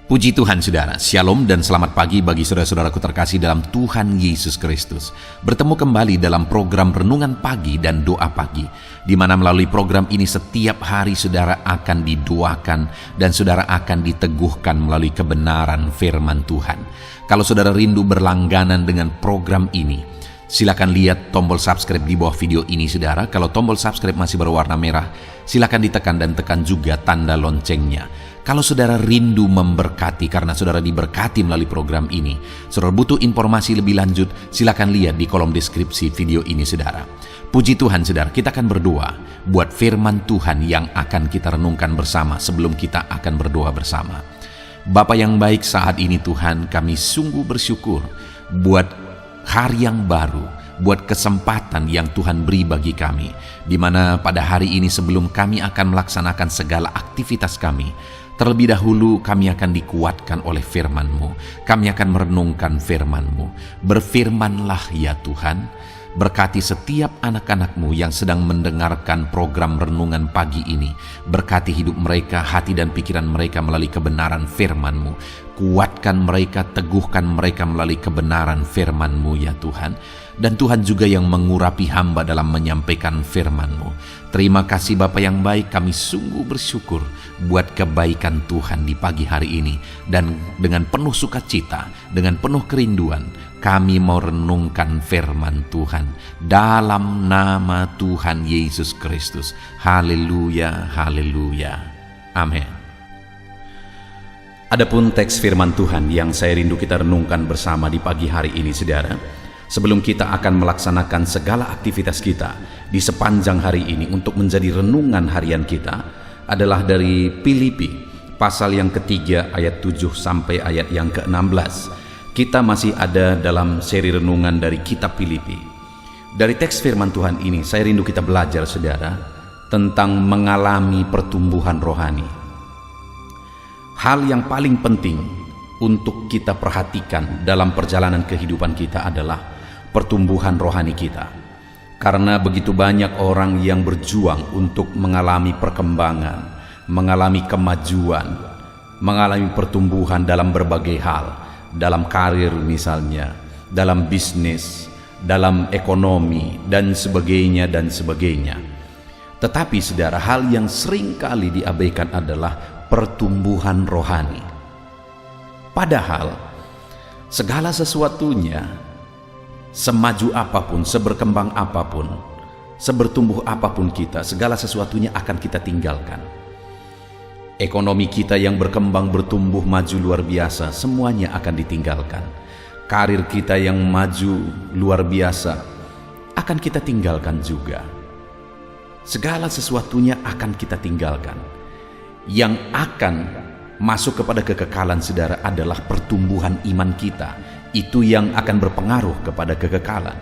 Puji Tuhan saudara, Shalom dan selamat pagi bagi saudara-saudaraku terkasih dalam Tuhan Yesus Kristus. Bertemu kembali dalam program Renungan Pagi dan Doa Pagi, di mana melalui program ini setiap hari saudara akan didoakan dan saudara akan diteguhkan melalui kebenaran firman Tuhan. Kalau saudara rindu berlangganan dengan program ini, silakan lihat tombol subscribe di bawah video ini saudara. Kalau tombol subscribe masih berwarna merah, silakan ditekan dan tekan juga tanda loncengnya. Kalau saudara rindu memberkati karena saudara diberkati melalui program ini, saudara butuh informasi lebih lanjut, silakan lihat di kolom deskripsi video ini saudara. Puji Tuhan saudara, kita akan berdoa buat firman Tuhan yang akan kita renungkan bersama sebelum kita akan berdoa bersama. Bapa yang baik, saat ini Tuhan kami sungguh bersyukur buat hari yang baru, buat kesempatan yang Tuhan beri bagi kami, di mana pada hari ini sebelum kami akan melaksanakan segala aktivitas kami, terlebih dahulu kami akan dikuatkan oleh firman-Mu. Kami akan merenungkan firman-Mu. Berfirmanlah ya Tuhan, berkati setiap anak-anak-Mu yang sedang mendengarkan program renungan pagi ini. Berkati hidup mereka, hati dan pikiran mereka melalui kebenaran firman-Mu. Kuatkan mereka, teguhkan mereka melalui kebenaran firman-Mu ya Tuhan. Dan Tuhan juga yang mengurapi hamba dalam menyampaikan firman-Mu. Terima kasih Bapa yang baik, kami sungguh bersyukur buat kebaikan Tuhan di pagi hari ini. Dan dengan penuh sukacita, dengan penuh kerinduan, kami mau renungkan firman Tuhan dalam nama Tuhan Yesus Kristus. Haleluya, haleluya. Amin. Adapun teks firman Tuhan yang saya rindu kita renungkan bersama di pagi hari ini saudara, sebelum kita akan melaksanakan segala aktivitas kita di sepanjang hari ini untuk menjadi renungan harian kita, adalah dari Filipi pasal yang ketiga ayat 7 sampai ayat yang ke-16. Kita masih ada dalam seri renungan dari kitab Filipi. Dari teks firman Tuhan ini saya rindu kita belajar saudara tentang mengalami pertumbuhan rohani. Hal yang paling penting untuk kita perhatikan dalam perjalanan kehidupan kita adalah pertumbuhan rohani kita. Karena begitu banyak orang yang berjuang untuk mengalami perkembangan, mengalami kemajuan, mengalami pertumbuhan dalam berbagai hal, dalam karir misalnya, dalam bisnis, dalam ekonomi, dan sebagainya dan sebagainya. Tetapi saudara, hal yang sering kali diabaikan adalah pertumbuhan rohani. Padahal segala sesuatunya, semaju apapun, seberkembang apapun, sebertumbuh apapun kita, segala sesuatunya akan kita tinggalkan. Ekonomi kita yang berkembang, bertumbuh, maju luar biasa, semuanya akan ditinggalkan. Karir kita yang maju luar biasa akan kita tinggalkan juga. Segala sesuatunya akan kita tinggalkan. Yang akan masuk kepada kekekalan saudara adalah pertumbuhan iman kita. Itu yang akan berpengaruh kepada kekekalan.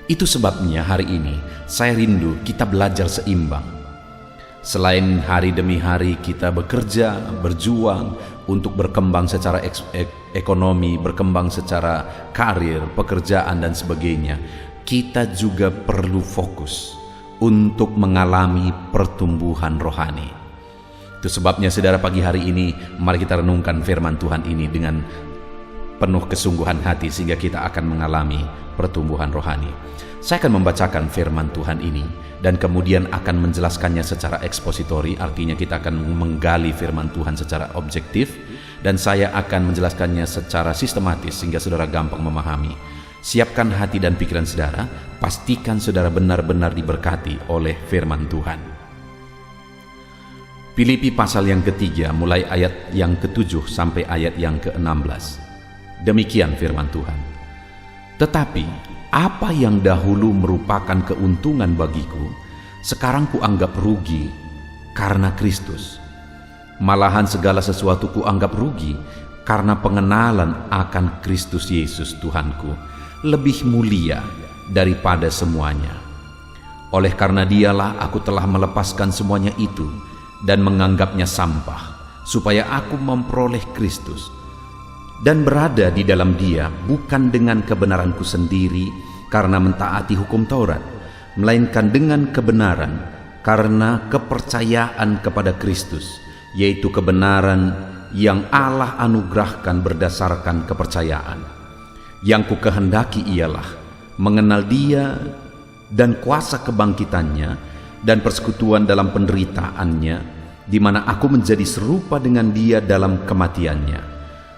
Itu sebabnya hari ini saya rindu kita belajar seimbang. Selain hari demi hari kita bekerja, berjuang untuk berkembang secara ekonomi, berkembang secara karir, pekerjaan dan sebagainya, kita juga perlu fokus untuk mengalami pertumbuhan rohani. Itu sebabnya saudara pagi hari ini mari kita renungkan firman Tuhan ini dengan penuh kesungguhan hati sehingga kita akan mengalami pertumbuhan rohani. Saya akan membacakan firman Tuhan ini dan kemudian akan menjelaskannya secara ekspositori, artinya kita akan menggali firman Tuhan secara objektif, dan saya akan menjelaskannya secara sistematis sehingga saudara gampang memahami. Siapkan hati dan pikiran saudara, pastikan saudara benar-benar diberkati oleh firman Tuhan. Filipi pasal yang ketiga mulai ayat yang ke-7 sampai ayat yang ke-16. Demikian firman Tuhan. Tetapi apa yang dahulu merupakan keuntungan bagiku, sekarang kuanggap rugi karena Kristus. Malahan segala sesuatu kuanggap rugi karena pengenalan akan Kristus Yesus Tuhanku lebih mulia daripada semuanya. Oleh karena dialah aku telah melepaskan semuanya itu dan menganggapnya sampah, supaya aku memperoleh Kristus dan berada di dalam Dia, bukan dengan kebenaranku sendiri karena mentaati hukum Taurat, melainkan dengan kebenaran karena kepercayaan kepada Kristus, yaitu kebenaran yang Allah anugerahkan berdasarkan kepercayaan. Yang ku kehendaki ialah mengenal Dia dan kuasa kebangkitannya dan persekutuan dalam penderitaannya, di mana aku menjadi serupa dengan Dia dalam kematiannya,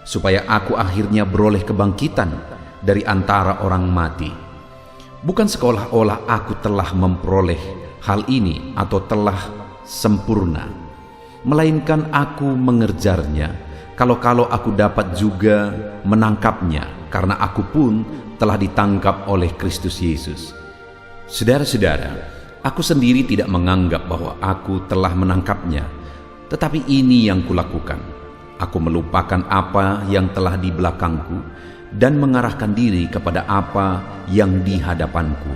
supaya aku akhirnya beroleh kebangkitan dari antara orang mati. Bukan seolah-olah aku telah memperoleh hal ini atau telah sempurna, melainkan aku mengerjarnya, kalau-kalau aku dapat juga menangkapnya, karena aku pun telah ditangkap oleh Kristus Yesus. Saudara-saudara, aku sendiri tidak menganggap bahwa aku telah menangkapnya, tetapi ini yang kulakukan. Aku melupakan apa yang telah di belakangku dan mengarahkan diri kepada apa yang di hadapanku,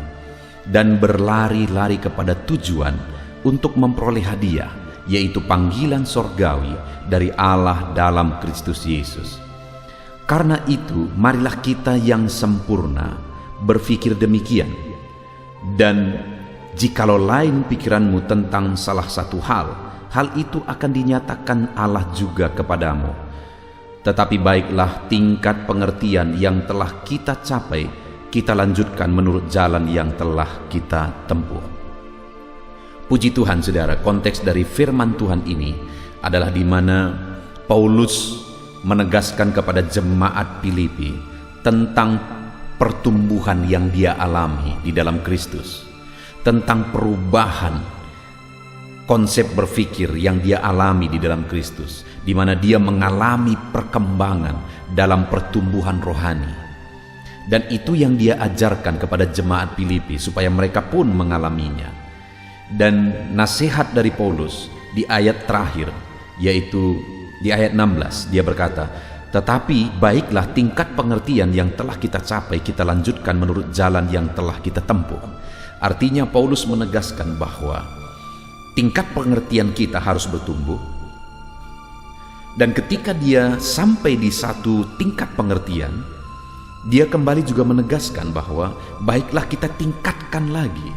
dan berlari-lari kepada tujuan untuk memperoleh hadiah, yaitu panggilan sorgawi dari Allah dalam Kristus Yesus. Karena itu, marilah kita yang sempurna berpikir demikian. Dan jikalau lain pikiranmu tentang salah satu hal itu akan dinyatakan Allah juga kepadamu. Tetapi baiklah tingkat pengertian yang telah kita capai, kita lanjutkan menurut jalan yang telah kita tempuh. Puji Tuhan, saudara, konteks dari firman Tuhan ini adalah di mana Paulus menegaskan kepada jemaat Filipi tentang pertumbuhan yang dia alami di dalam Kristus, tentang perubahan konsep berpikir yang dia alami di dalam Kristus, di mana dia mengalami perkembangan dalam pertumbuhan rohani. Dan itu yang dia ajarkan kepada jemaat Filipi supaya mereka pun mengalaminya. Dan nasihat dari Paulus di ayat terakhir, yaitu di ayat 16, dia berkata, tetapi baiklah tingkat pengertian yang telah kita capai, kita lanjutkan menurut jalan yang telah kita tempuh. Artinya Paulus menegaskan bahwa tingkat pengertian kita harus bertumbuh. Dan ketika dia sampai di satu tingkat pengertian, dia kembali juga menegaskan bahwa baiklah kita tingkatkan lagi.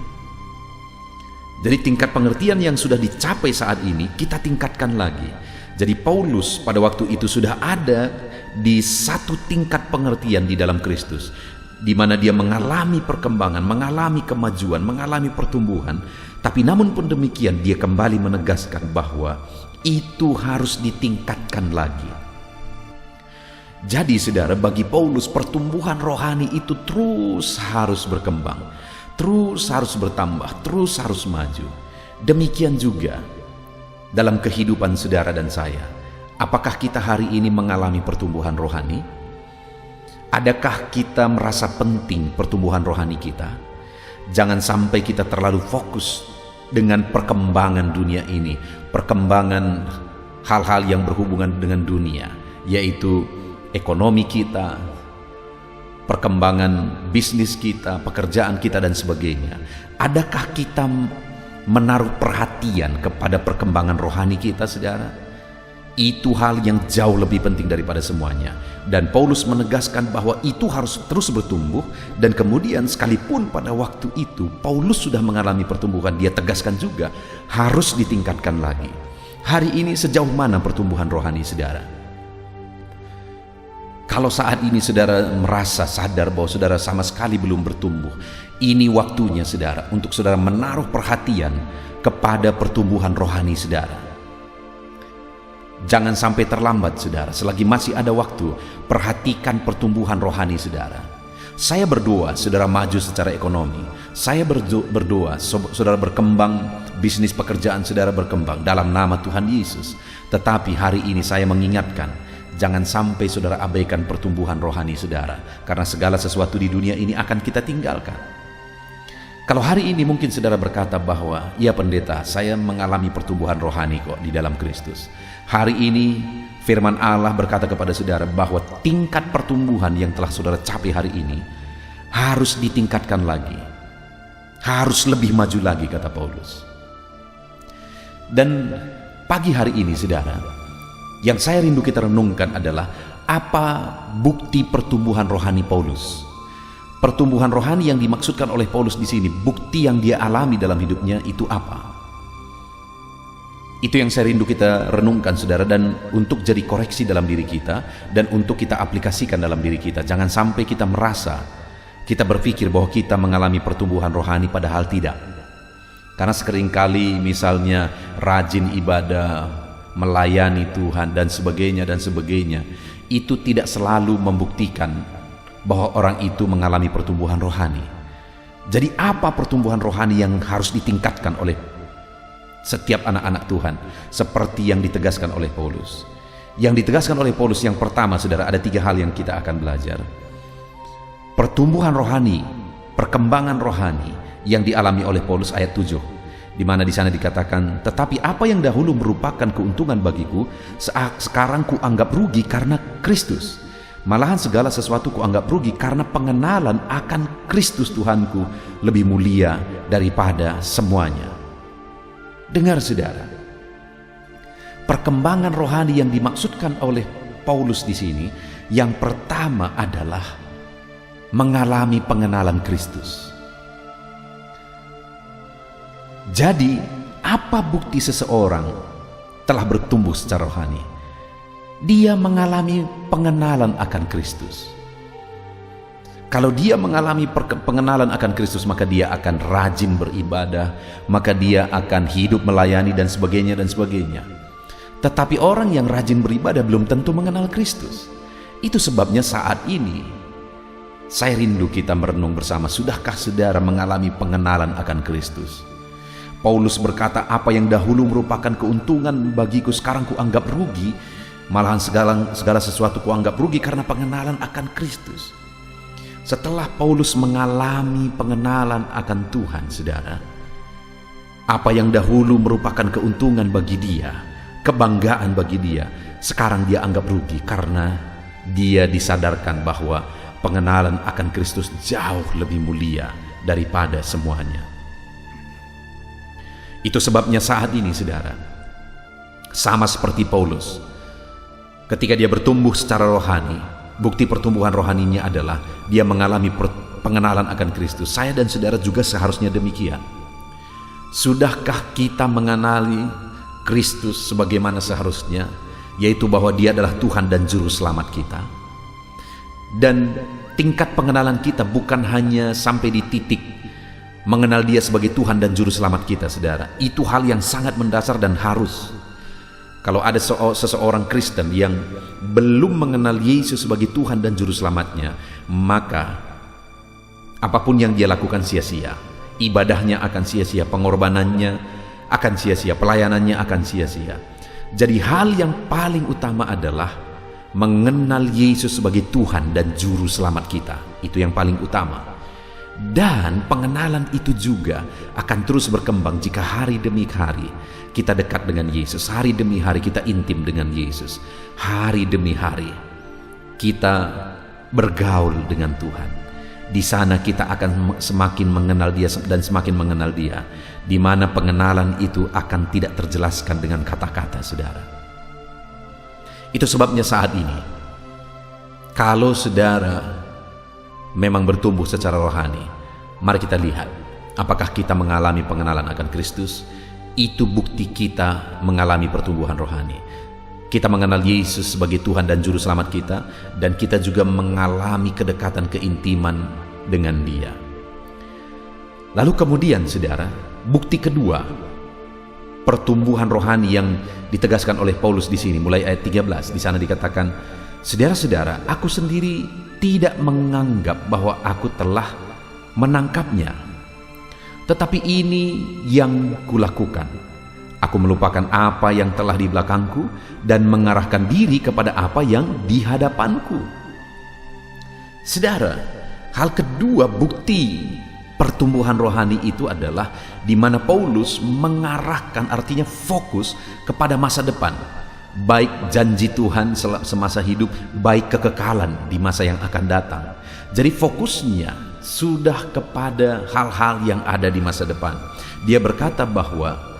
Jadi tingkat pengertian yang sudah dicapai saat ini, kita tingkatkan lagi. Jadi Paulus pada waktu itu sudah ada di satu tingkat pengertian di dalam Kristus, di mana dia mengalami perkembangan, mengalami kemajuan, mengalami pertumbuhan. Tapi namun pun demikian, dia kembali menegaskan bahwa itu harus ditingkatkan lagi. Jadi saudara, bagi Paulus pertumbuhan rohani itu terus harus berkembang, terus harus bertambah, terus harus maju. Demikian juga dalam kehidupan saudara dan saya. Apakah kita hari ini mengalami pertumbuhan rohani? Adakah kita merasa penting pertumbuhan rohani kita? Jangan sampai kita terlalu fokus dengan perkembangan dunia ini, perkembangan hal-hal yang berhubungan dengan dunia, yaitu ekonomi kita, perkembangan bisnis kita, pekerjaan kita, dan sebagainya. Adakah kita menaruh perhatian kepada perkembangan rohani kita, saudara? Itu hal yang jauh lebih penting daripada semuanya. Dan Paulus menegaskan bahwa itu harus terus bertumbuh. Dan kemudian sekalipun pada waktu itu Paulus sudah mengalami pertumbuhan, dia tegaskan juga harus ditingkatkan lagi. Hari ini sejauh mana pertumbuhan rohani saudara? Kalau saat ini saudara merasa sadar bahwa saudara sama sekali belum bertumbuh, ini waktunya saudara untuk saudara menaruh perhatian kepada pertumbuhan rohani saudara. Jangan sampai terlambat saudara, selagi masih ada waktu, perhatikan pertumbuhan rohani saudara. Saya berdoa saudara maju secara ekonomi. Saya berdoa saudara berkembang, bisnis pekerjaan saudara berkembang dalam nama Tuhan Yesus. Tetapi hari ini saya mengingatkan, jangan sampai saudara abaikan pertumbuhan rohani saudara, karena segala sesuatu di dunia ini akan kita tinggalkan. Kalau hari ini mungkin saudara berkata bahwa, ya pendeta, saya mengalami pertumbuhan rohani kok di dalam Kristus. Hari ini firman Allah berkata kepada saudara bahwa tingkat pertumbuhan yang telah saudara capai hari ini harus ditingkatkan lagi, harus lebih maju lagi, kata Paulus. Dan pagi hari ini saudara, yang saya rindu kita renungkan adalah apa bukti pertumbuhan rohani Paulus. Pertumbuhan rohani yang dimaksudkan oleh Paulus di sini, bukti yang dia alami dalam hidupnya itu apa? Itu yang saya rindu kita renungkan, saudara, dan untuk jadi koreksi dalam diri kita dan untuk kita aplikasikan dalam diri kita. Jangan sampai kita merasa, kita berpikir bahwa kita mengalami pertumbuhan rohani, padahal tidak. Karena seringkali misalnya rajin ibadah, melayani Tuhan dan sebagainya, itu tidak selalu membuktikan bahwa orang itu mengalami pertumbuhan rohani. Jadi apa pertumbuhan rohani yang harus ditingkatkan oleh setiap anak-anak Tuhan, seperti yang ditegaskan oleh Paulus? Yang ditegaskan oleh Paulus yang pertama, saudara, ada 3 hal yang kita akan belajar. Pertumbuhan rohani, perkembangan rohani yang dialami oleh Paulus ayat 7, di mana di sana dikatakan, tetapi apa yang dahulu merupakan keuntungan bagiku, sekarang kuanggap rugi karena Kristus. Malahan segala sesuatu kuanggap rugi karena pengenalan akan Kristus Tuhanku lebih mulia daripada semuanya. Dengar, saudara, perkembangan rohani yang dimaksudkan oleh Paulus di sini, yang pertama adalah mengalami pengenalan Kristus. Jadi, apa bukti seseorang telah bertumbuh secara rohani? Dia mengalami pengenalan akan Kristus. Kalau dia mengalami pengenalan akan Kristus, maka dia akan rajin beribadah, maka dia akan hidup melayani dan sebagainya. Tetapi orang yang rajin beribadah belum tentu mengenal Kristus. Itu sebabnya saat ini saya rindu kita merenung bersama, sudahkah saudara mengalami pengenalan akan Kristus? Paulus berkata, apa yang dahulu merupakan keuntungan bagiku, sekarang kuanggap rugi. Malahan segala sesuatu kuanggap rugi karena pengenalan akan Kristus. Setelah Paulus mengalami pengenalan akan Tuhan, saudara, apa yang dahulu merupakan keuntungan bagi dia, kebanggaan bagi dia, sekarang dia anggap rugi karena dia disadarkan bahwa pengenalan akan Kristus jauh lebih mulia daripada semuanya. Itu sebabnya saat ini, saudara, sama seperti Paulus, ketika dia bertumbuh secara rohani, bukti pertumbuhan rohaninya adalah dia mengalami pengenalan akan Kristus. Saya dan saudara juga seharusnya demikian. Sudahkah kita mengenali Kristus sebagaimana seharusnya, yaitu bahwa Dia adalah Tuhan dan Juru Selamat kita? Dan tingkat pengenalan kita bukan hanya sampai di titik mengenal Dia sebagai Tuhan dan Juru Selamat kita, saudara. Itu hal yang sangat mendasar dan harus. Kalau ada seseorang Kristen yang belum mengenal Yesus sebagai Tuhan dan Juru Selamatnya, maka apapun yang dia lakukan sia-sia. Ibadahnya akan sia-sia, pengorbanannya akan sia-sia, pelayanannya akan sia-sia. Jadi hal yang paling utama adalah mengenal Yesus sebagai Tuhan dan Juru Selamat kita. Itu yang paling utama. Dan pengenalan itu juga akan terus berkembang jika hari demi hari kita dekat dengan Yesus. Hari demi hari kita intim dengan Yesus. Hari demi hari kita bergaul dengan Tuhan. Di sana kita akan semakin mengenal Dia dan semakin mengenal Dia, di mana pengenalan itu akan tidak terjelaskan dengan kata-kata, saudara. Itu sebabnya saat ini, kalau saudara memang bertumbuh secara rohani, mari kita lihat apakah kita mengalami pengenalan akan Kristus. Itu bukti kita mengalami pertumbuhan rohani. Kita mengenal Yesus sebagai Tuhan dan Juru Selamat kita, dan kita juga mengalami kedekatan keintiman dengan Dia. Lalu kemudian, saudara, bukti kedua pertumbuhan rohani yang ditegaskan oleh Paulus di sini, mulai ayat 13. Di sana dikatakan, saudara-saudara, aku sendiri tidak menganggap bahwa aku telah menangkapnya. Tetapi ini yang kulakukan. Aku melupakan apa yang telah di belakangku dan mengarahkan diri kepada apa yang di hadapanku. Saudara, hal kedua bukti pertumbuhan rohani itu adalah di mana Paulus mengarahkan, artinya fokus kepada masa depan. Baik janji Tuhan semasa hidup, baik kekekalan di masa yang akan datang. Jadi fokusnya sudah kepada hal-hal yang ada di masa depan. Dia berkata bahwa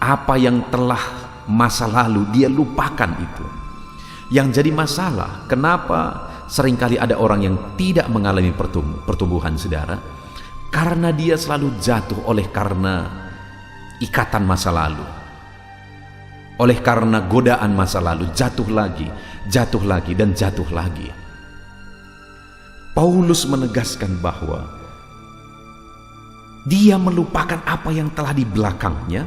apa yang telah masa lalu dia lupakan itu. Yang jadi masalah, kenapa seringkali ada orang yang tidak mengalami pertumbuhan, saudara? Karena dia selalu jatuh oleh karena ikatan masa lalu. Oleh karena godaan masa lalu, jatuh lagi, dan jatuh lagi. Paulus menegaskan bahwa dia melupakan apa yang telah di belakangnya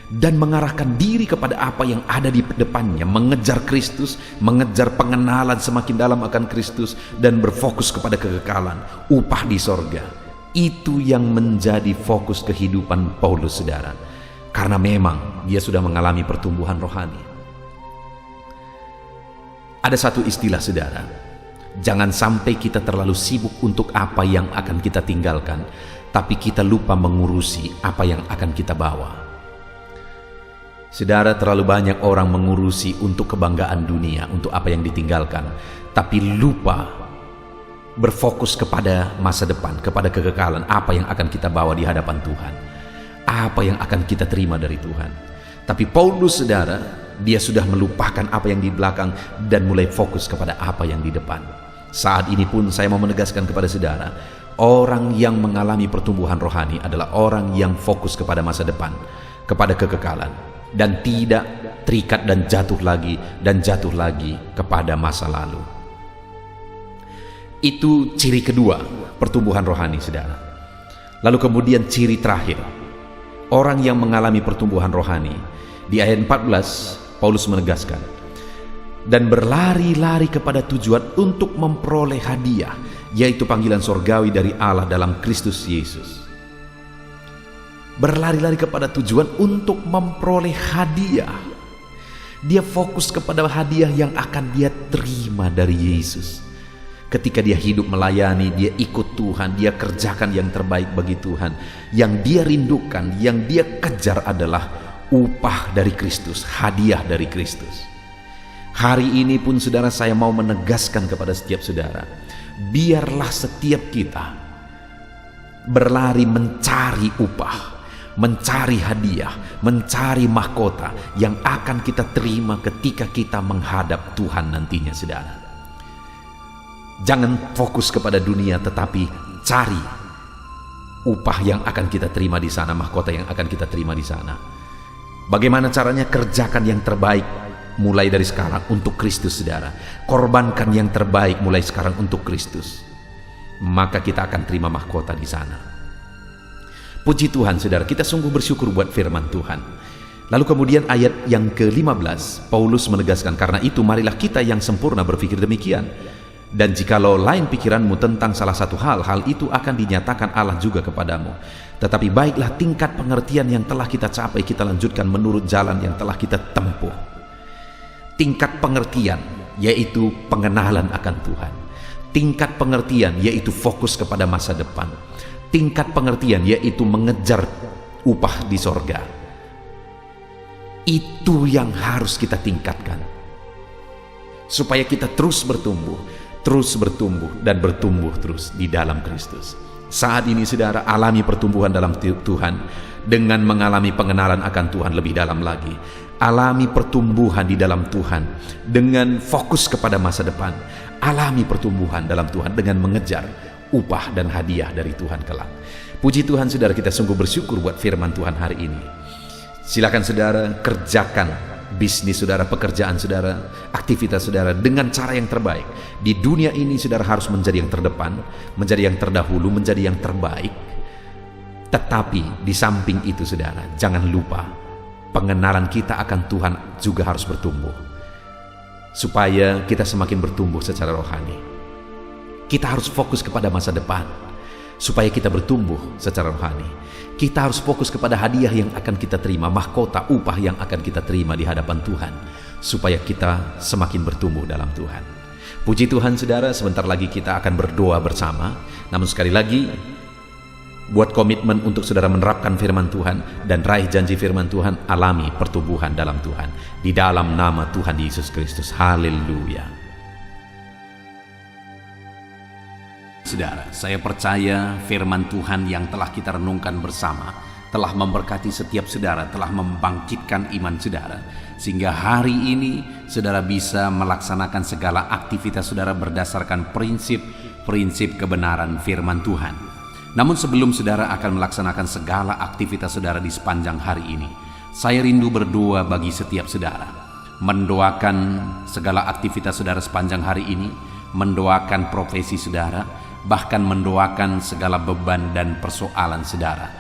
dan mengarahkan diri kepada apa yang ada di depannya, mengejar Kristus, mengejar pengenalan semakin dalam akan Kristus, dan berfokus kepada kekekalan, upah di sorga. Itu yang menjadi fokus kehidupan Paulus, saudara, karena memang dia sudah mengalami pertumbuhan rohani. Ada satu istilah, saudara, jangan sampai kita terlalu sibuk untuk apa yang akan kita tinggalkan, tapi kita lupa mengurusi apa yang akan kita bawa. Saudara, terlalu banyak orang mengurusi untuk kebanggaan dunia, untuk apa yang ditinggalkan, tapi lupa berfokus kepada masa depan, kepada kekekalan, apa yang akan kita bawa di hadapan Tuhan, apa yang akan kita terima dari Tuhan. Tapi Paulus, saudara, dia sudah melupakan apa yang di belakang dan mulai fokus kepada apa yang di depan. Saat ini pun saya mau menegaskan kepada saudara, orang yang mengalami pertumbuhan rohani adalah orang yang fokus kepada masa depan, kepada kekekalan, dan tidak terikat dan jatuh lagi kepada masa lalu. Itu ciri kedua pertumbuhan rohani, saudara. Lalu kemudian ciri terakhir orang yang mengalami pertumbuhan rohani, di ayat 14 Paulus menegaskan, dan berlari-lari kepada tujuan untuk memperoleh hadiah, yaitu panggilan sorgawi dari Allah dalam Kristus Yesus. Berlari-lari kepada tujuan untuk memperoleh hadiah. Dia fokus kepada hadiah yang akan dia terima dari Yesus. Ketika dia hidup melayani, dia ikut Tuhan, dia kerjakan yang terbaik bagi Tuhan. Yang dia rindukan, yang dia kejar adalah upah dari Kristus, hadiah dari Kristus. Hari ini pun, saudara, saya mau menegaskan kepada setiap saudara, biarlah setiap kita berlari mencari upah, mencari hadiah, mencari mahkota yang akan kita terima ketika kita menghadap Tuhan nantinya, saudara. Jangan fokus kepada dunia, tetapi cari upah yang akan kita terima di sana, mahkota yang akan kita terima di sana. Bagaimana caranya? Kerjakan yang terbaik mulai dari sekarang untuk Kristus, saudara. Korbankan yang terbaik mulai sekarang untuk Kristus. Maka kita akan terima mahkota di sana. Puji Tuhan, saudara, kita sungguh bersyukur buat firman Tuhan. Lalu kemudian ayat yang ke-15, Paulus menegaskan, karena itu marilah kita yang sempurna berpikir demikian. Dan jikalau lain pikiranmu tentang salah satu hal itu akan dinyatakan Allah juga kepadamu. Tetapi baiklah tingkat pengertian yang telah kita capai, kita lanjutkan menurut jalan yang telah kita tempuh. Tingkat pengertian, yaitu pengenalan akan Tuhan. Tingkat pengertian, yaitu fokus kepada masa depan. Tingkat pengertian, yaitu mengejar upah di sorga. Itu yang harus kita tingkatkan, supaya kita terus bertumbuh, dan bertumbuh terus di dalam Kristus. Saat ini, saudara, alami pertumbuhan dalam Tuhan dengan mengalami pengenalan akan Tuhan lebih dalam lagi. Alami pertumbuhan di dalam Tuhan dengan fokus kepada masa depan. Alami pertumbuhan dalam Tuhan dengan mengejar upah dan hadiah dari Tuhan kelak. Puji Tuhan, saudara, kita sungguh bersyukur buat firman Tuhan hari ini. Silakan saudara kerjakan bisnis saudara, pekerjaan saudara, aktivitas saudara dengan cara yang terbaik. Di dunia ini saudara harus menjadi yang terdepan, menjadi yang terdahulu, menjadi yang terbaik. Tetapi di samping itu, saudara, jangan lupa pengenalan kita akan Tuhan juga harus bertumbuh, supaya kita semakin bertumbuh secara rohani. Kita harus fokus kepada masa depan, supaya kita bertumbuh secara rohani. Kita harus fokus kepada hadiah yang akan kita terima, mahkota, upah yang akan kita terima di hadapan Tuhan, supaya kita semakin bertumbuh dalam Tuhan. Puji Tuhan, saudara, sebentar lagi kita akan berdoa bersama. Namun sekali lagi, buat komitmen untuk saudara menerapkan firman Tuhan dan raih janji firman Tuhan, alami pertumbuhan dalam Tuhan. Di dalam nama Tuhan Yesus Kristus. Haleluya. Saudara, saya percaya firman Tuhan yang telah kita renungkan bersama telah memberkati setiap saudara, telah membangkitkan iman saudara, sehingga hari ini saudara bisa melaksanakan segala aktivitas saudara berdasarkan prinsip kebenaran firman Tuhan. Namun sebelum saudara akan melaksanakan segala aktivitas saudara di sepanjang hari ini, Saya rindu berdoa bagi setiap saudara, mendoakan segala aktivitas saudara sepanjang hari ini, mendoakan profesi saudara, bahkan mendoakan segala beban dan persoalan saudara,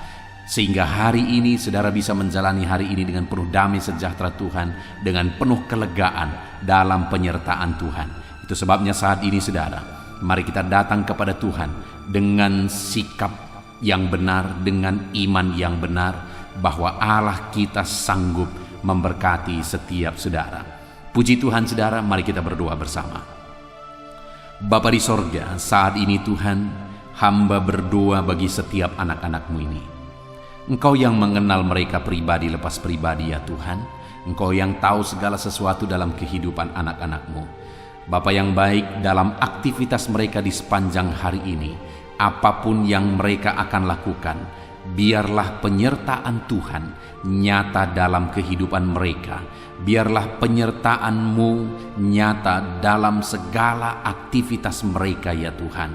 sehingga hari ini saudara bisa menjalani hari ini dengan penuh damai sejahtera Tuhan, dengan penuh kelegaan dalam penyertaan Tuhan. Itu sebabnya saat ini saudara, mari kita datang kepada Tuhan dengan sikap yang benar, dengan iman yang benar, bahwa Allah kita sanggup memberkati setiap saudara. Puji Tuhan saudara, mari kita berdoa bersama. Bapa di sorga, saat ini Tuhan, hamba berdoa bagi setiap anak-anak-Mu ini. Engkau yang mengenal mereka pribadi lepas pribadi ya Tuhan. Engkau yang tahu segala sesuatu dalam kehidupan anak-anak-Mu. Bapa yang baik, dalam aktivitas mereka di sepanjang hari ini, apapun yang mereka akan lakukan, biarlah penyertaan Tuhan nyata dalam kehidupan mereka. Biarlah penyertaan-Mu nyata dalam segala aktivitas mereka ya Tuhan.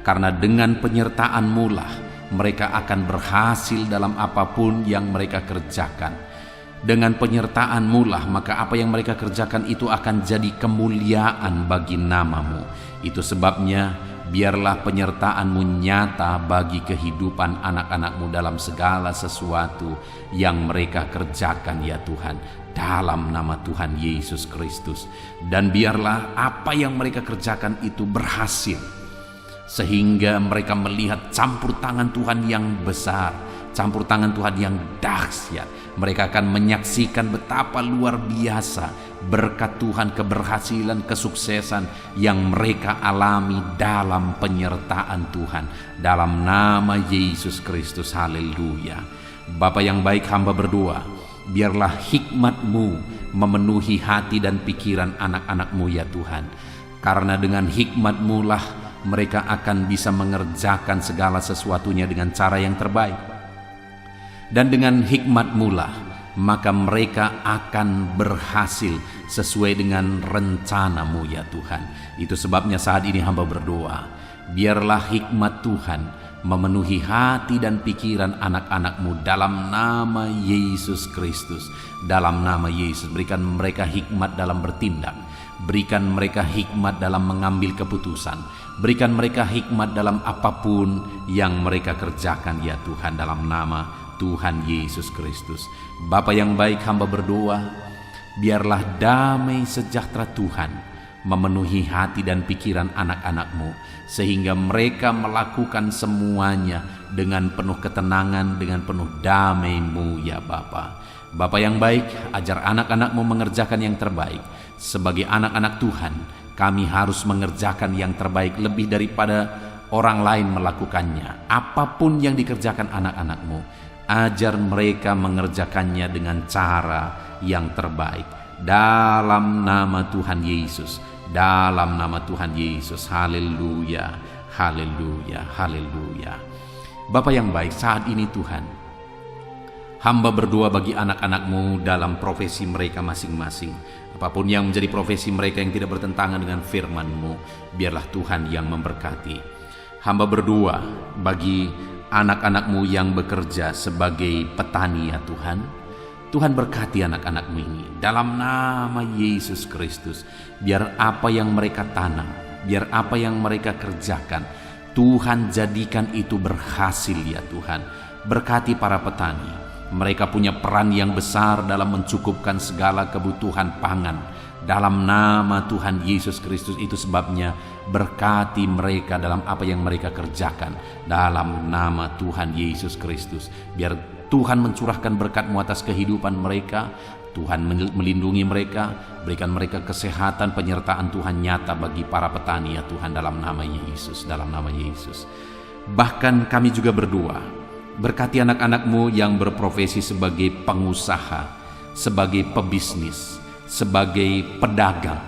Karena dengan penyertaan-Mu lah mereka akan berhasil dalam apapun yang mereka kerjakan. Dengan penyertaan-Mu lah maka apa yang mereka kerjakan itu akan jadi kemuliaan bagi nama-Mu. Itu sebabnya biarlah penyertaan-Mu nyata bagi kehidupan anak-anak-Mu dalam segala sesuatu yang mereka kerjakan ya Tuhan, dalam nama Tuhan Yesus Kristus. Dan biarlah apa yang mereka kerjakan itu berhasil, sehingga mereka melihat campur tangan Tuhan yang besar, campur tangan Tuhan yang dahsyat. Mereka akan menyaksikan betapa luar biasa berkat Tuhan, keberhasilan, kesuksesan yang mereka alami dalam penyertaan Tuhan, dalam nama Yesus Kristus. Haleluya. Bapa yang baik, hamba berdoa, biarlah hikmat-Mu memenuhi hati dan pikiran anak-anak-Mu ya Tuhan. Karena dengan hikmat-Mu lah mereka akan bisa mengerjakan segala sesuatunya dengan cara yang terbaik. Dan dengan hikmat-Mu lah maka mereka akan berhasil sesuai dengan rencana-Mu ya Tuhan. Itu sebabnya saat ini hamba berdoa, biarlah hikmat Tuhan memenuhi hati dan pikiran anak-anak-Mu dalam nama Yesus Kristus. Dalam nama Yesus, berikan mereka hikmat dalam bertindak, berikan mereka hikmat dalam mengambil keputusan, berikan mereka hikmat dalam apapun yang mereka kerjakan ya Tuhan, dalam nama Tuhan Yesus Kristus. Bapa yang baik, hamba berdoa, biarlah damai sejahtera Tuhan memenuhi hati dan pikiran anak-anak-Mu, sehingga mereka melakukan semuanya dengan penuh ketenangan, dengan penuh damai-Mu ya Bapa. Bapa yang baik, ajar anak-anak-Mu mengerjakan yang terbaik. Sebagai anak-anak Tuhan, kami harus mengerjakan yang terbaik lebih daripada orang lain melakukannya. Apapun yang dikerjakan anak-anak-Mu, ajar mereka mengerjakannya dengan cara yang terbaik. Dalam nama Tuhan Yesus, dalam nama Tuhan Yesus. Haleluya, haleluya, haleluya. Bapa yang baik, saat ini Tuhan, hamba berdoa bagi anak-anak-Mu dalam profesi mereka masing-masing. Apapun yang menjadi profesi mereka yang tidak bertentangan dengan firman-Mu, biarlah Tuhan yang memberkati. Hamba berdoa bagi anak-anak-Mu yang bekerja sebagai petani ya Tuhan. Tuhan berkati anak-anak-Mu ini dalam nama Yesus Kristus. Biar apa yang mereka tanam, biar apa yang mereka kerjakan, Tuhan jadikan itu berhasil ya Tuhan. Berkati para petani, mereka punya peran yang besar dalam mencukupkan segala kebutuhan pangan dalam nama Tuhan Yesus Kristus. Itu sebabnya berkati mereka dalam apa yang mereka kerjakan dalam nama Tuhan Yesus Kristus. Biar Tuhan mencurahkan berkat-Mu atas kehidupan mereka. Tuhan melindungi mereka, berikan mereka kesehatan, penyertaan Tuhan nyata bagi para petani ya Tuhan, dalam nama Yesus, dalam nama Yesus. Bahkan kami juga berdoa, berkati anak-anak-Mu yang berprofesi sebagai pengusaha, sebagai pebisnis, sebagai pedagang.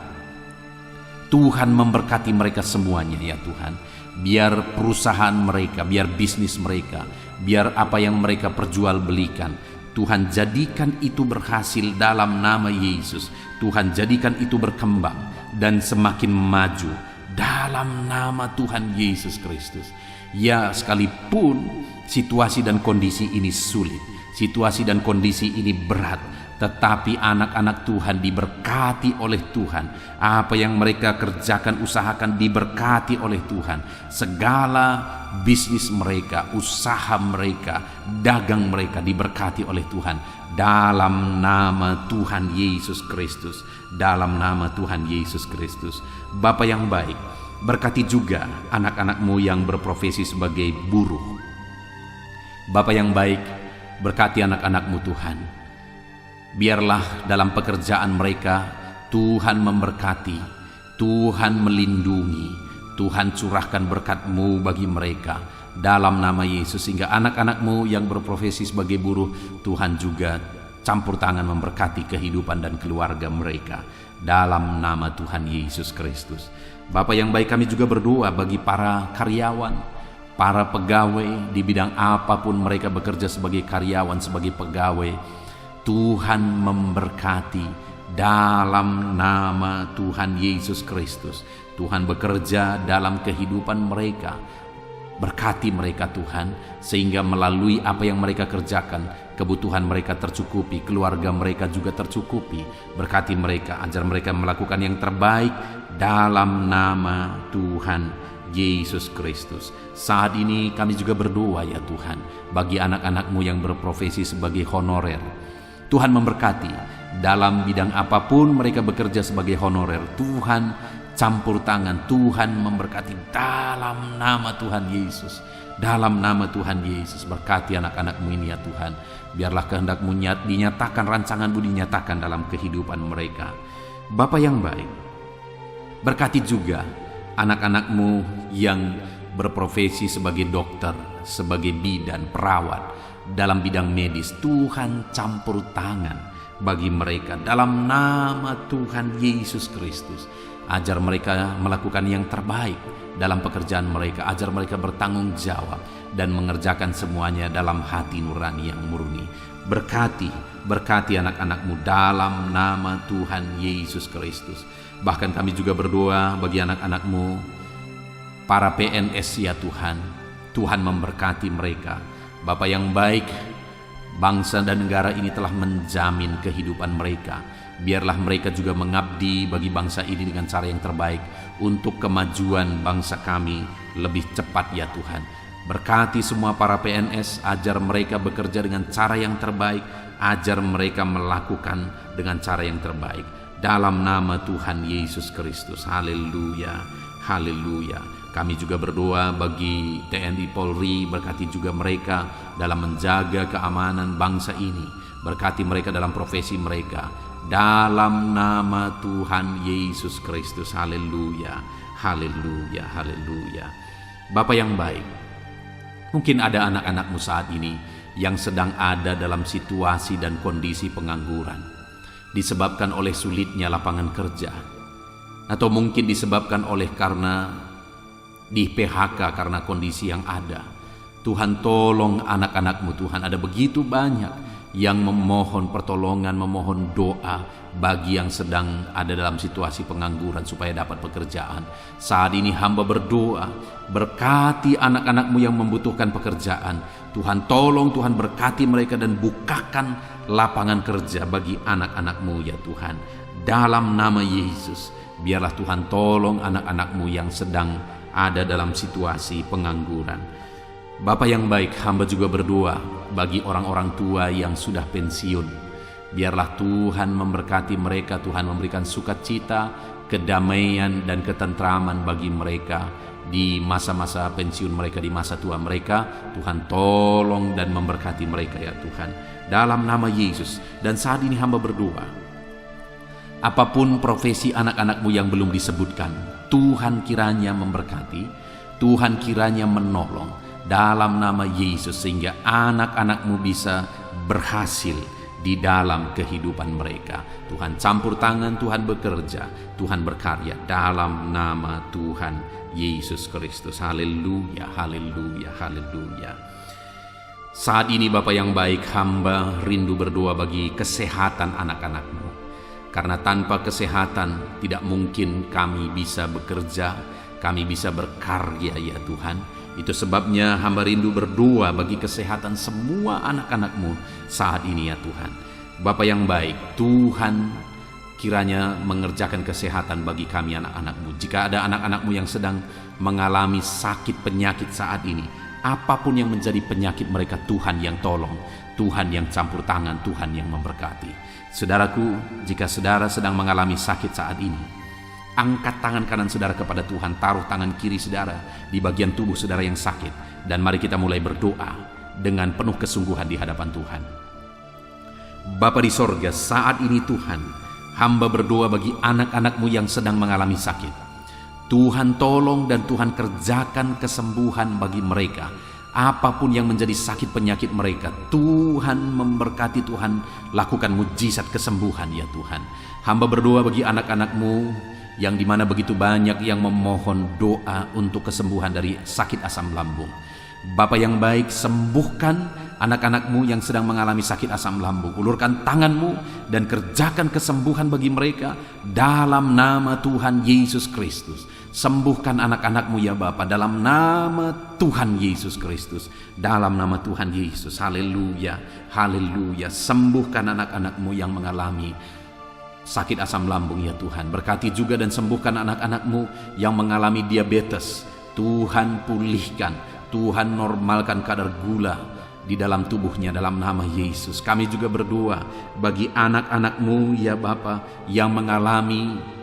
Tuhan memberkati mereka semuanya ya Tuhan. Biar perusahaan mereka, biar bisnis mereka, biar apa yang mereka perjualbelikan, Tuhan jadikan itu berhasil dalam nama Yesus. Tuhan jadikan itu berkembang dan semakin maju dalam nama Tuhan Yesus Kristus. Ya, sekalipun situasi dan kondisi ini sulit, Situasi dan kondisi ini berat, tetapi anak-anak Tuhan diberkati oleh Tuhan. Apa yang mereka kerjakan, usahakan, diberkati oleh Tuhan. Segala bisnis mereka, usaha mereka, dagang mereka diberkati oleh Tuhan. Dalam nama Tuhan Yesus Kristus. Dalam nama Tuhan Yesus Kristus. Bapa yang baik, berkati juga anak-anak-Mu yang berprofesi sebagai buruh. Bapa yang baik, berkati anak-anak-Mu Tuhan. Biarlah dalam pekerjaan mereka Tuhan memberkati, Tuhan melindungi, Tuhan curahkan berkat-Mu bagi mereka dalam nama Yesus, sehingga anak-anak-Mu yang berprofesi sebagai buruh, Tuhan juga campur tangan memberkati kehidupan dan keluarga mereka dalam nama Tuhan Yesus Kristus. Bapa yang baik, kami juga berdoa bagi para karyawan, para pegawai di bidang apapun mereka bekerja, sebagai karyawan, sebagai pegawai. Tuhan memberkati dalam nama Tuhan Yesus Kristus. Tuhan bekerja dalam kehidupan mereka. Berkati mereka Tuhan, sehingga melalui apa yang mereka kerjakan, kebutuhan mereka tercukupi, keluarga mereka juga tercukupi. Berkati mereka, ajar mereka melakukan yang terbaik dalam nama Tuhan Yesus Kristus. Saat ini kami juga berdoa ya Tuhan, bagi anak-anak-Mu yang berprofesi sebagai honorer. Tuhan memberkati dalam bidang apapun mereka bekerja sebagai honorer. Tuhan campur tangan, Tuhan memberkati dalam nama Tuhan Yesus. Dalam nama Tuhan Yesus, berkati anak-anak-Mu ini ya Tuhan. Biarlah kehendak-Mu dinyatakan, rancangan-Mu dinyatakan dalam kehidupan mereka. Bapa yang baik, berkati juga anak-anak-Mu yang berprofesi sebagai dokter, sebagai bidan, perawat, dalam bidang medis. Tuhan campur tangan bagi mereka dalam nama Tuhan Yesus Kristus. Ajar mereka melakukan yang terbaik dalam pekerjaan mereka. Ajar mereka bertanggung jawab dan mengerjakan semuanya dalam hati nurani yang murni. Berkati anak-anak-Mu dalam nama Tuhan Yesus Kristus. Bahkan kami juga berdoa bagi anak-anak-Mu, para PNS ya Tuhan. Tuhan memberkati mereka. Bapa yang baik, bangsa dan negara ini telah menjamin kehidupan mereka. Biarlah mereka juga mengabdi bagi bangsa ini dengan cara yang terbaik, untuk kemajuan bangsa kami lebih cepat ya Tuhan. Berkati semua para PNS, ajar mereka bekerja dengan cara yang terbaik, ajar mereka melakukan dengan cara yang terbaik. Dalam nama Tuhan Yesus Kristus. Haleluya, haleluya. Kami juga berdoa bagi TNI Polri, berkati juga mereka dalam menjaga keamanan bangsa ini. Berkati mereka dalam profesi mereka. Dalam nama Tuhan Yesus Kristus. Haleluya, haleluya, haleluya. Bapa yang baik, mungkin ada anak-anak-Mu saat ini yang sedang ada dalam situasi dan kondisi pengangguran, disebabkan oleh sulitnya lapangan kerja, atau mungkin disebabkan oleh karena di PHK karena kondisi yang ada. Tuhan tolong anak-anak-Mu Tuhan. Ada begitu banyak yang memohon pertolongan, memohon doa bagi yang sedang ada dalam situasi pengangguran supaya dapat pekerjaan. Saat ini hamba berdoa, berkati anak-anak-Mu yang membutuhkan pekerjaan. Tuhan tolong, Tuhan berkati mereka dan bukakan lapangan kerja bagi anak-anak-Mu ya Tuhan. Dalam nama Yesus, biarlah Tuhan tolong anak-anak-Mu yang sedang ada dalam situasi pengangguran. Bapa yang baik, hamba juga berdoa bagi orang-orang tua yang sudah pensiun. Biarlah Tuhan memberkati mereka, Tuhan memberikan sukacita, kedamaian dan ketentraman bagi mereka di masa-masa pensiun mereka, di masa tua mereka. Tuhan tolong dan memberkati mereka ya Tuhan, dalam nama Yesus. Dan saat ini hamba berdoa, apapun profesi anak-anak-Mu yang belum disebutkan, Tuhan kiranya memberkati, Tuhan kiranya menolong dalam nama Yesus, sehingga anak-anak-Mu bisa berhasil di dalam kehidupan mereka. Tuhan campur tangan, Tuhan bekerja, Tuhan berkarya dalam nama Tuhan Yesus Kristus. Haleluya, haleluya, haleluya. Saat ini Bapa yang baik, hamba rindu berdoa bagi kesehatan anak-anak-Mu. Karena tanpa kesehatan tidak mungkin kami bisa bekerja, kami bisa berkarya ya Tuhan. Itu sebabnya hamba rindu berdoa bagi kesehatan semua anak-anak-Mu saat ini ya Tuhan. Bapa yang baik, Tuhan kiranya mengerjakan kesehatan bagi kami anak-anak-Mu. Jika ada anak-anak-Mu yang sedang mengalami sakit penyakit saat ini, apapun yang menjadi penyakit mereka, Tuhan yang tolong, Tuhan yang campur tangan, Tuhan yang memberkati. Saudaraku, jika saudara sedang mengalami sakit saat ini, angkat tangan kanan saudara kepada Tuhan, taruh tangan kiri saudara di bagian tubuh saudara yang sakit, dan mari kita mulai berdoa dengan penuh kesungguhan di hadapan Tuhan. Bapa di sorga, saat ini Tuhan, hamba berdoa bagi anak-anak-Mu yang sedang mengalami sakit. Tuhan tolong dan Tuhan kerjakan kesembuhan bagi mereka. Apapun yang menjadi sakit penyakit mereka, Tuhan memberkati, Tuhan lakukan mujizat kesembuhan ya Tuhan. Hamba berdoa bagi anak-anak-Mu yang dimana begitu banyak yang memohon doa untuk kesembuhan dari sakit asam lambung. Bapa yang baik, sembuhkan anak-anak-Mu yang sedang mengalami sakit asam lambung. Ulurkan tangan-Mu dan kerjakan kesembuhan bagi mereka dalam nama Tuhan Yesus Kristus. Sembuhkan anak-anak-Mu ya Bapa, dalam nama Tuhan Yesus Kristus, dalam nama Tuhan Yesus. Haleluya, haleluya. Sembuhkan anak-anak-Mu yang mengalami sakit asam lambung ya Tuhan. Berkati juga dan sembuhkan anak-anak-Mu yang mengalami diabetes. Tuhan pulihkan, Tuhan normalkan kadar gula di dalam tubuhnya dalam nama Yesus. Kami juga berdoa bagi anak-anak-Mu ya Bapa yang mengalami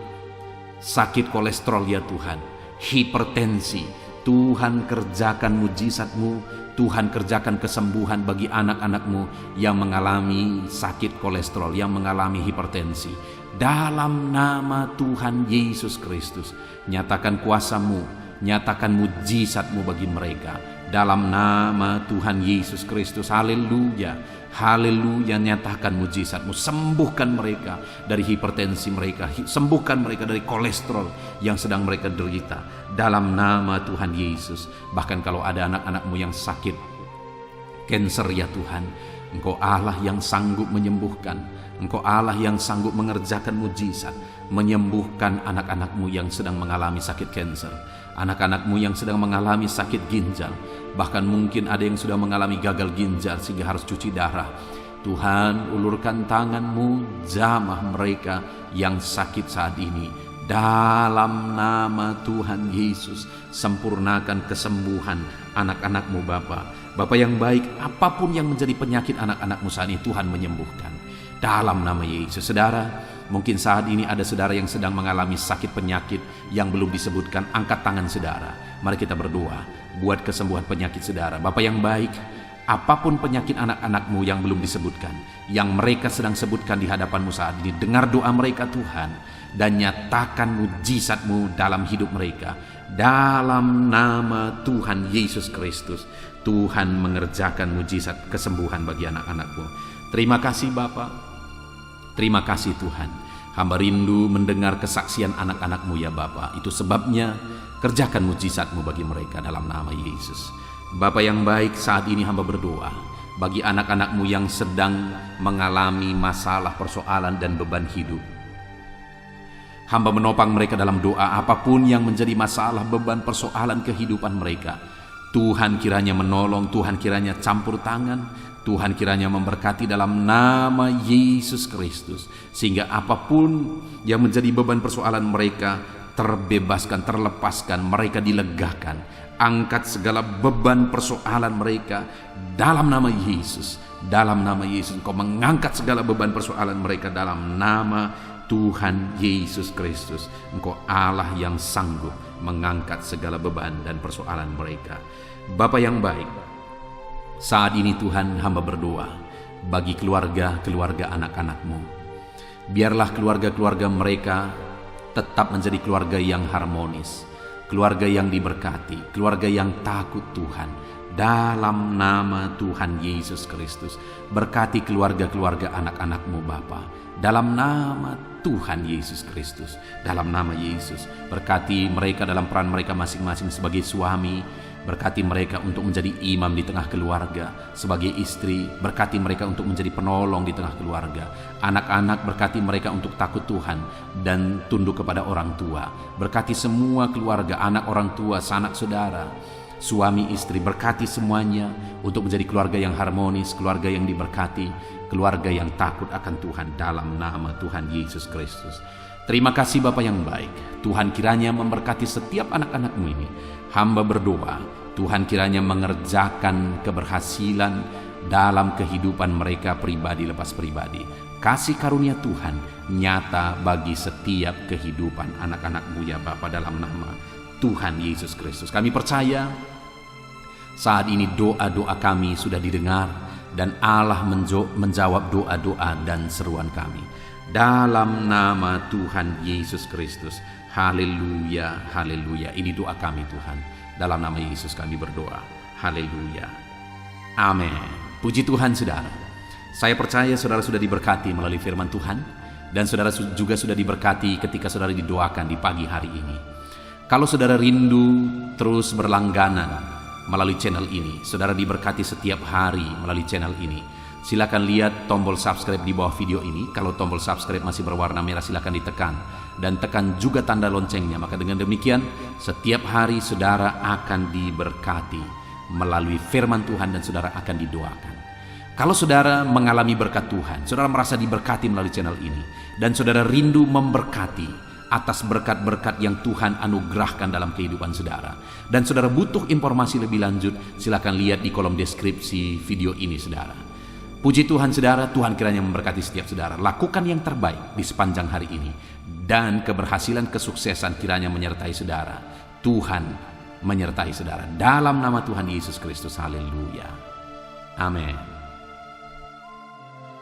sakit kolesterol ya Tuhan, hipertensi. Tuhan kerjakan mujizat-Mu, Tuhan kerjakan kesembuhan bagi anak-anak-Mu yang mengalami sakit kolesterol, yang mengalami hipertensi. Dalam nama Tuhan Yesus Kristus, nyatakan kuasa-Mu, nyatakan mujizat-Mu bagi mereka. Dalam nama Tuhan Yesus Kristus, haleluya, haleluya. Nyatakan mujizat-Mu, sembuhkan mereka dari hipertensi mereka, sembuhkan mereka dari kolesterol yang sedang mereka derita. Dalam nama Tuhan Yesus. Bahkan kalau ada anak-anak-Mu yang sakit kanker ya Tuhan, Engkau Allah yang sanggup menyembuhkan, Engkau Allah yang sanggup mengerjakan mujizat, menyembuhkan anak-anak-Mu yang sedang mengalami sakit kanker, anak-anak-Mu yang sedang mengalami sakit ginjal, bahkan mungkin ada yang sudah mengalami gagal ginjal sehingga harus cuci darah. Tuhan, ulurkan tangan-Mu, jamah mereka yang sakit saat ini. Dalam nama Tuhan Yesus, sempurnakan kesembuhan anak-anak-Mu Bapa. Bapa yang baik, apapun yang menjadi penyakit anak-anak-Mu saat ini, Tuhan menyembuhkan. Dalam nama Yesus. Saudara, mungkin saat ini ada saudara yang sedang mengalami sakit penyakit yang belum disebutkan. Angkat tangan saudara. Mari kita berdoa buat kesembuhan penyakit saudara. Bapa yang baik, apapun penyakit anak-anak-Mu yang belum disebutkan, yang mereka sedang sebutkan di hadapan-Mu saat ini, dengar doa mereka Tuhan, dan nyatakan mujizat-Mu dalam hidup mereka. Dalam nama Tuhan Yesus Kristus, Tuhan mengerjakan mujizat kesembuhan bagi anak-anak-Mu. Terima kasih Bapa. Terima kasih Tuhan. Hamba rindu mendengar kesaksian anak-anak-Mu ya Bapa. Itu sebabnya kerjakan mujizat-Mu bagi mereka dalam nama Yesus. Bapa yang baik, saat ini hamba berdoa bagi anak-anak-Mu yang sedang mengalami masalah, persoalan dan beban hidup. Hamba menopang mereka dalam doa apapun yang menjadi masalah, beban, persoalan kehidupan mereka. Tuhan kiranya menolong, Tuhan kiranya campur tangan, Tuhan kiranya memberkati dalam nama Yesus Kristus. Sehingga apapun yang menjadi beban persoalan mereka terbebaskan, terlepaskan, mereka dilegakan. Angkat segala beban persoalan mereka dalam nama Yesus. Dalam nama Yesus, Engkau mengangkat segala beban persoalan mereka dalam nama Tuhan Yesus Kristus. Engkau Allah yang sanggup mengangkat segala beban dan persoalan mereka. Bapa yang baik, saat ini Tuhan hamba berdoa bagi keluarga-keluarga anak-anak-Mu. Biarlah keluarga-keluarga mereka tetap menjadi keluarga yang harmonis, keluarga yang diberkati, keluarga yang takut Tuhan. Dalam nama Tuhan Yesus Kristus, berkati keluarga-keluarga anak-anak-Mu Bapa. Dalam nama Tuhan Yesus Kristus, dalam nama Yesus, berkati mereka dalam peran mereka masing-masing sebagai suami. Berkati mereka untuk menjadi imam di tengah keluarga, sebagai istri. Berkati mereka untuk menjadi penolong di tengah keluarga. Anak-anak, berkati mereka untuk takut Tuhan dan tunduk kepada orang tua. Berkati semua keluarga, anak orang tua, sanak saudara, suami istri, berkati semuanya untuk menjadi keluarga yang harmonis, keluarga yang diberkati, keluarga yang takut akan Tuhan dalam nama Tuhan Yesus Kristus. Terima kasih Bapa yang baik. Tuhan kiranya memberkati setiap anak-anak-Mu ini. Hamba berdoa, Tuhan kiranya mengerjakan keberhasilan dalam kehidupan mereka pribadi lepas pribadi. Kasih karunia Tuhan nyata bagi setiap kehidupan anak-anak-Mu ya Bapa, dalam nama Tuhan Yesus Kristus. Kami percaya saat ini doa-doa kami sudah didengar dan Allah menjawab doa-doa dan seruan kami. Dalam nama Tuhan Yesus Kristus. Haleluya, haleluya. Ini doa kami Tuhan. Dalam nama Yesus kami berdoa. Haleluya. Amin. Puji Tuhan saudara. Saya percaya saudara sudah diberkati melalui firman Tuhan. Dan saudara juga sudah diberkati ketika saudara didoakan di pagi hari ini. Kalau saudara rindu terus berlangganan melalui channel ini, saudara diberkati setiap hari melalui channel ini, silakan lihat tombol subscribe di bawah video ini. Kalau tombol subscribe masih berwarna merah, silakan ditekan dan tekan juga tanda loncengnya. Maka dengan demikian setiap hari saudara akan diberkati melalui firman Tuhan dan saudara akan didoakan. Kalau saudara mengalami berkat Tuhan, saudara merasa diberkati melalui channel ini, dan saudara rindu memberkati atas berkat-berkat yang Tuhan anugerahkan dalam kehidupan saudara, dan saudara butuh informasi lebih lanjut, silakan lihat di kolom deskripsi video ini saudara. Puji Tuhan saudara, Tuhan kiranya memberkati setiap saudara. Lakukan yang terbaik di sepanjang hari ini, dan keberhasilan kesuksesan kiranya menyertai saudara. Tuhan menyertai saudara dalam nama Tuhan Yesus Kristus. Haleluya. Amin.